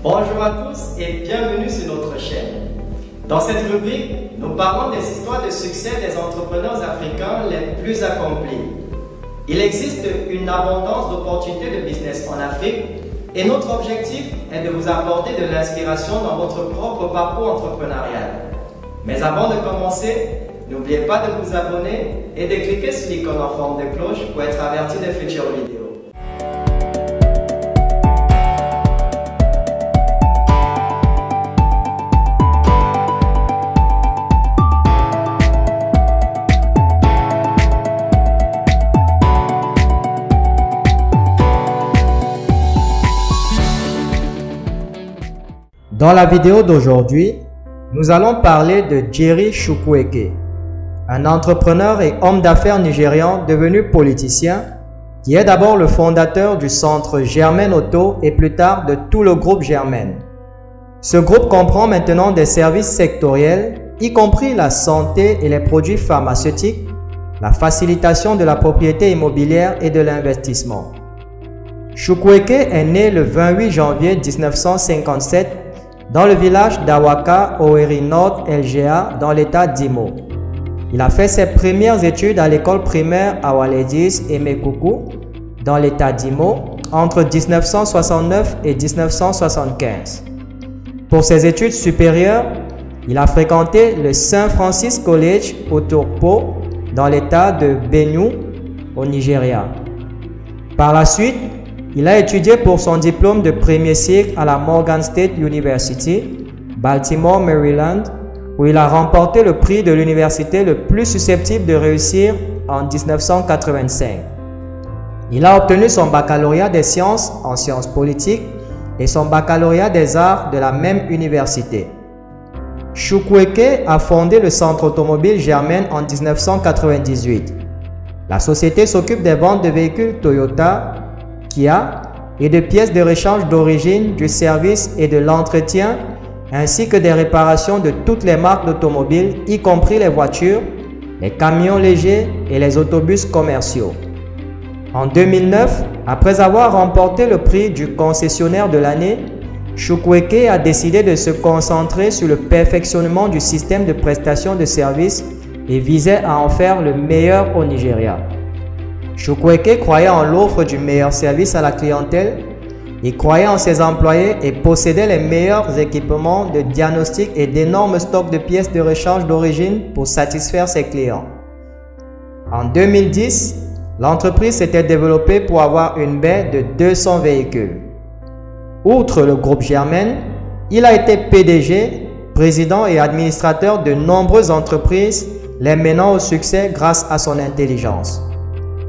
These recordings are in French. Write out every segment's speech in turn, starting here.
Bonjour à tous et bienvenue sur notre chaîne. Dans cette rubrique, nous parlons des histoires de succès des entrepreneurs africains les plus accomplis. Il existe une abondance d'opportunités de business en Afrique et notre objectif est de vous apporter de l'inspiration dans votre propre parcours entrepreneurial. Mais avant de commencer, n'oubliez pas de vous abonner et de cliquer sur l'icône en forme de cloche pour être averti des futures vidéos. Dans la vidéo d'aujourd'hui, nous allons parler de Jerry Chukwueke, un entrepreneur et homme d'affaires nigérian devenu politicien, qui est d'abord le fondateur du centre Germain Auto et plus tard de tout le groupe Germain. Ce groupe comprend maintenant des services sectoriels, y compris la santé et les produits pharmaceutiques, la facilitation de la propriété immobilière et de l'investissement. Chukwueke est né le 28 janvier 1957 dans le village d'Awaka, Owerri Nord, LGA, dans l'état d'Imo. Il a fait ses premières études à l'école primaire Awaledis et Mekuku, dans l'état d'Imo, entre 1969 et 1975. Pour ses études supérieures, il a fréquenté le St. Francis College au Turpo, dans l'état de Benue, au Nigeria. Par la suite, il a étudié pour son diplôme de premier cycle à la Morgan State University, Baltimore, Maryland, où il a remporté le prix de l'université le plus susceptible de réussir en 1985. Il a obtenu son baccalauréat des sciences en sciences politiques et son baccalauréat des arts de la même université. Chukwueke a fondé le centre automobile Germain en 1998. La société s'occupe des ventes de véhicules Toyota, Kia et de pièces de rechange d'origine, du service et de l'entretien, ainsi que des réparations de toutes les marques d'automobiles, y compris les voitures, les camions légers et les autobus commerciaux. En 2009, après avoir remporté le prix du concessionnaire de l'année, Chukwueke a décidé de se concentrer sur le perfectionnement du système de prestation de services et visait à en faire le meilleur au Nigeria. Chukwueke croyait en l'offre du meilleur service à la clientèle, il croyait en ses employés et possédait les meilleurs équipements de diagnostic et d'énormes stocks de pièces de rechange d'origine pour satisfaire ses clients. En 2010, l'entreprise s'était développée pour avoir une baie de 200 véhicules. Outre le groupe Germain, il a été PDG, président et administrateur de nombreuses entreprises, les menant au succès grâce à son intelligence.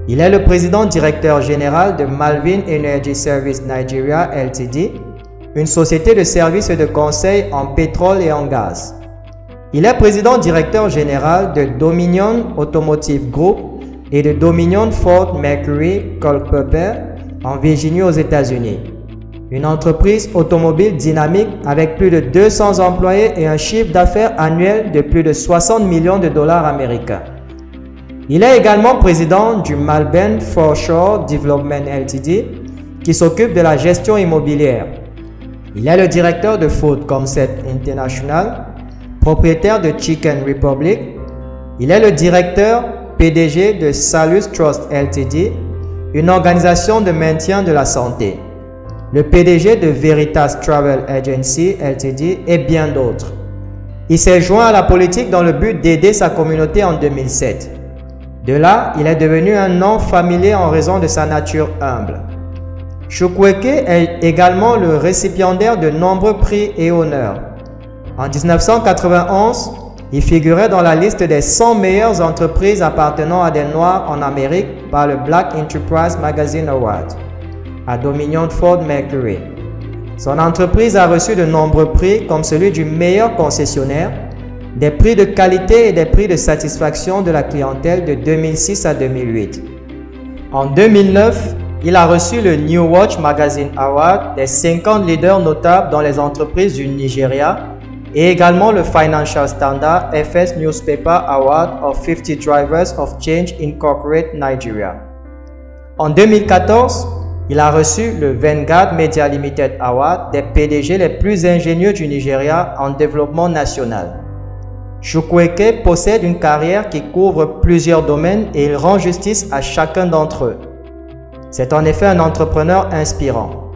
Il est le président directeur général de Malvin Energy Service Nigeria Ltd, une société de services et de conseil en pétrole et en gaz. Il est président directeur général de Dominion Automotive Group et de Dominion Ford Mercury Culpeper en Virginie aux États-Unis. Une entreprise automobile dynamique avec plus de 200 employés et un chiffre d'affaires annuel de plus de 60 millions de dollars américains. Il est également président du Malben Foreshore Development Ltd, qui s'occupe de la gestion immobilière. Il est le directeur de Food Concept International, propriétaire de Chicken Republic. Il est le directeur PDG de Salus Trust Ltd, une organisation de maintien de la santé. Le PDG de Veritas Travel Agency Ltd et bien d'autres. Il s'est joint à la politique dans le but d'aider sa communauté en 2007. De là, il est devenu un nom familier en raison de sa nature humble. Chukwueke est également le récipiendaire de nombreux prix et honneurs. En 1991, il figurait dans la liste des 100 meilleures entreprises appartenant à des Noirs en Amérique par le Black Enterprise Magazine Award, à Dominion Ford Mercury. Son entreprise a reçu de nombreux prix comme celui du meilleur concessionnaire, des prix de qualité et des prix de satisfaction de la clientèle de 2006 à 2008. En 2009, il a reçu le New Watch Magazine Award des 50 leaders notables dans les entreprises du Nigeria et également le Financial Standard FS Newspaper Award of 50 Drivers of Change in Corporate Nigeria. En 2014, Il a reçu le Vanguard Media Limited Award des PDG les plus ingénieux du Nigeria en développement national. Chukwueke possède une carrière qui couvre plusieurs domaines et il rend justice à chacun d'entre eux. C'est en effet un entrepreneur inspirant.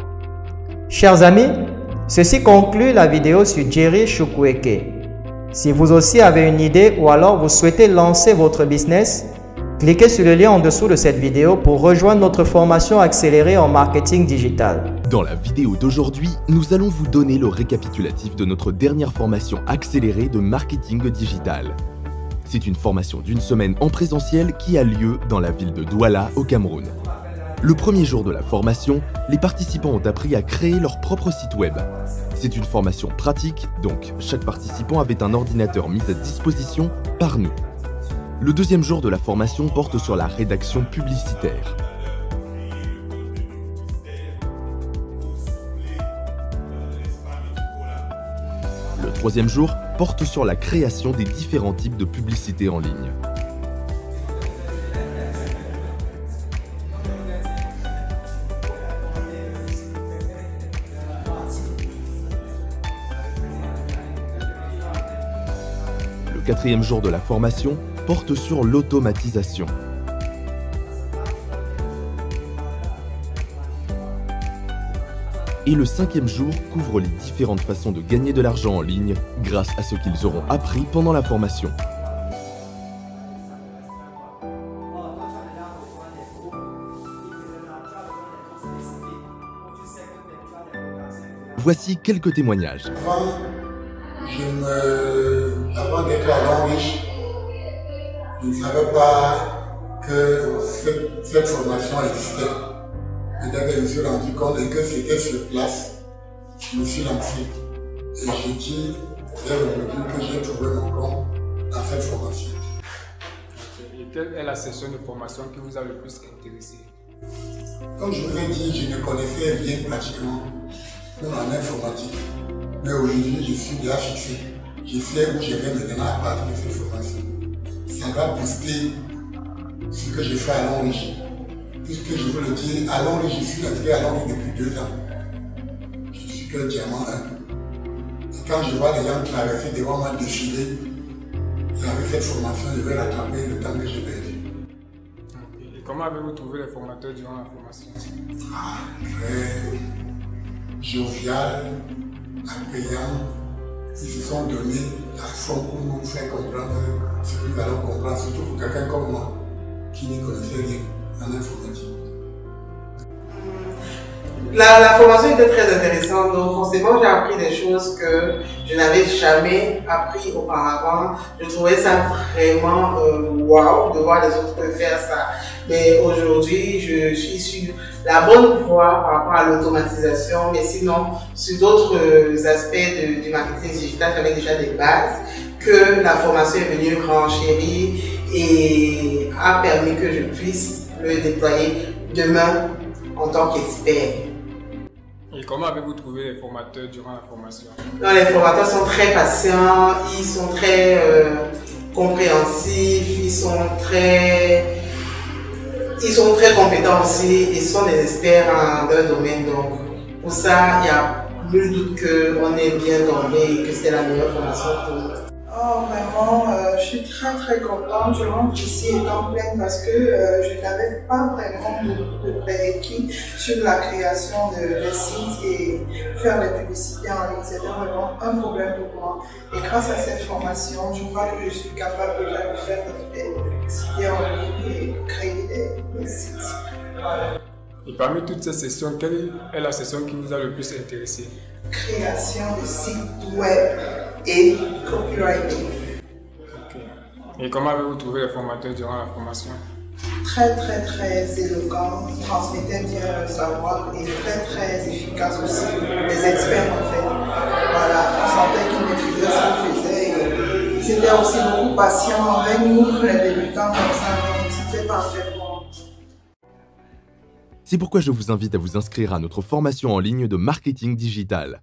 Chers amis, ceci conclut la vidéo sur Jerry Chukwueke. Si vous aussi avez une idée ou alors vous souhaitez lancer votre business, cliquez sur le lien en dessous de cette vidéo pour rejoindre notre formation accélérée en marketing digital. Dans la vidéo d'aujourd'hui, nous allons vous donner le récapitulatif de notre dernière formation accélérée de marketing digital. C'est une formation d'une semaine en présentiel qui a lieu dans la ville de Douala au Cameroun. Le premier jour de la formation, les participants ont appris à créer leur propre site web. C'est une formation pratique, donc chaque participant avait un ordinateur mis à disposition par nous. Le deuxième jour de la formation porte sur la rédaction publicitaire. Le troisième jour porte sur la création des différents types de publicités en ligne. Le quatrième jour de la formation porte sur l'automatisation. Et le cinquième jour couvre les différentes façons de gagner de l'argent en ligne grâce à ce qu'ils auront appris pendant la formation. Voici quelques témoignages. Avant d'être à riche, je ne savais pas que cette formation existait. Et dès que je me suis rendu compte que c'était sur place, je me suis lancé. Et j'ai dit, dès aujourd'hui, que j'ai trouvé mon compte dans cette formation. Et quelle est la session de formation qui vous a le plus intéressé? Comme je vous ai dit, je ne connaissais rien pratiquement, même en informatique. Mais aujourd'hui, je suis bien fixé. Je sais où je vais maintenant à partir de cette formation. Ça va booster ce que je fais à Longry. Puisque je vous le dis, à Longry, je suis entré à Longry depuis 2 ans. Je suis que diamant 1. Et quand je vois les gens traverser devant moi défiler, et avec cette formation, je vais rattraper le temps que j'ai perdu. Et comment avez-vous trouvé les formateurs durant la formation? Très jovial, accueillant. Ils se sont donnés à fond pour nous faire comprendre ce que nous allons comprendre, surtout pour quelqu'un comme moi qui ne connaissait rien en informatique. La formation était très intéressante, donc forcément j'ai appris des choses que je n'avais jamais appris auparavant. Je trouvais ça vraiment wow de voir les autres faire ça. Mais aujourd'hui, je suis sur la bonne voie par rapport à l'automatisation, mais sinon sur d'autres aspects du marketing digital, j'avais déjà des bases que la formation est venue renchérir et a permis que je puisse le déployer demain en tant qu'expert. Et comment avez-vous trouvé les formateurs durant la formation? Non, les formateurs sont très patients, ils sont très compréhensifs, ils sont très compétents aussi, ils sont des experts dans leur domaine. Donc pour ça, il n'y a plus de doute qu'on est bien tombé et que c'est la meilleure formation pour nous. Oh, vraiment, je suis très contente. Je rentre ici étant pleine parce que je n'avais pas vraiment de prérequis sur la création de sites et faire des publicités en ligne. C'était vraiment un problème pour moi. Et grâce à cette formation, je crois que je suis capable déjà de faire des publicités en ligne et créer des sites. Et parmi toutes ces sessions, quelle est la session qui vous a le plus intéressé? Création de sites web et copywriting. Okay. Et comment avez-vous trouvé les formateurs durant la formation? Très éloquents, ils transmettaient bien le savoir et très efficaces aussi, les experts en fait. Voilà, on sentait qu'ils maîtrisaient ce qu'ils faisaient et ils étaient aussi beaucoup patients avec nous, les débutants comme ça, donc c'était parfait pour moi. C'est pourquoi je vous invite à vous inscrire à notre formation en ligne de marketing digital.